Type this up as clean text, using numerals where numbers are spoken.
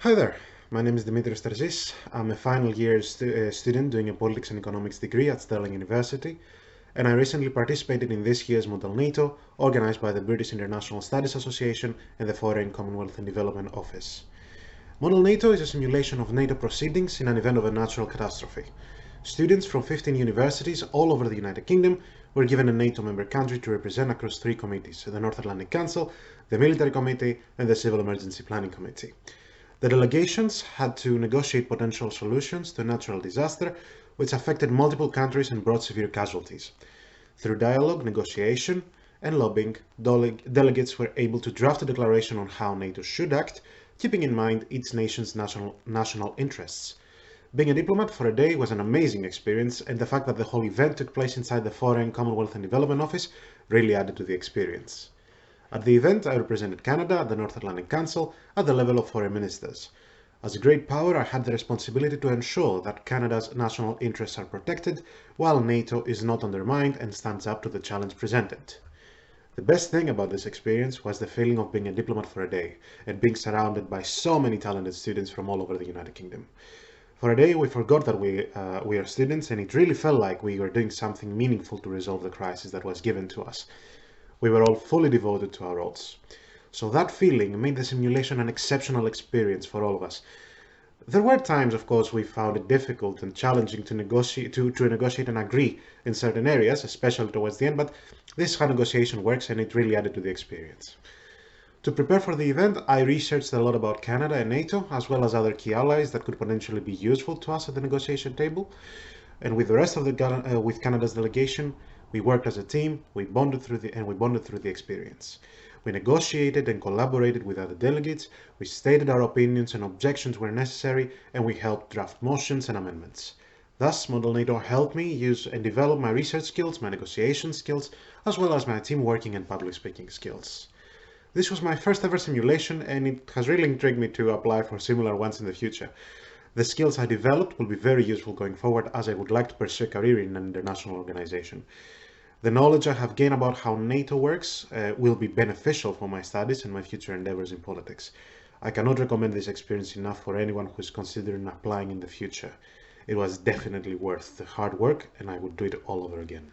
Hi there, my name is Dimitrios Terzis. I'm a final year student doing a politics and economics degree at Stirling University, and I recently participated in this year's Model NATO, organized by the British International Studies Association and the Foreign, Commonwealth and Development Office. Model NATO is a simulation of NATO proceedings in an event of a natural catastrophe. Students from 15 universities all over the United Kingdom were given a NATO member country to represent across three committees: the North Atlantic Council, the Military Committee, and the Civil Emergency Planning Committee. The delegations had to negotiate potential solutions to a natural disaster which affected multiple countries and brought severe casualties. Through dialogue, negotiation, and lobbying, delegates were able to draft a declaration on how NATO should act, keeping in mind each nation's national interests. Being a diplomat for a day was an amazing experience, and the fact that the whole event took place inside the Foreign, Commonwealth and Development Office really added to the experience. At the event, I represented Canada at the North Atlantic Council at the level of foreign ministers. As a great power, I had the responsibility to ensure that Canada's national interests are protected, while NATO is not undermined and stands up to the challenge presented. The best thing about this experience was the feeling of being a diplomat for a day and being surrounded by so many talented students from all over the United Kingdom. For a day, we forgot that we are students, and it really felt like we were doing something meaningful to resolve the crisis that was given to us. We were all fully devoted to our roles. So that feeling made the simulation an exceptional experience for all of us. There were times, of course, we found it difficult and challenging to negotiate and agree in certain areas, especially towards the end, but this is how negotiation works, and it really added to the experience. To prepare for the event, I researched a lot about Canada and NATO, as well as other key allies that could potentially be useful to us at the negotiation table. And with the rest of with Canada's delegation, we worked as a team, we bonded through the experience. We negotiated and collaborated with other delegates, we stated our opinions and objections where necessary, and we helped draft motions and amendments. Thus, Model NATO helped me use and develop my research skills, my negotiation skills, as well as my team working and public speaking skills. This was my first ever simulation, and it has really intrigued me to apply for similar ones in the future. The skills I developed will be very useful going forward, as I would like to pursue a career in an international organization. The knowledge I have gained about how NATO works will be beneficial for my studies and my future endeavors in politics. I cannot recommend this experience enough for anyone who is considering applying in the future. It was definitely worth the hard work, and I would do it all over again.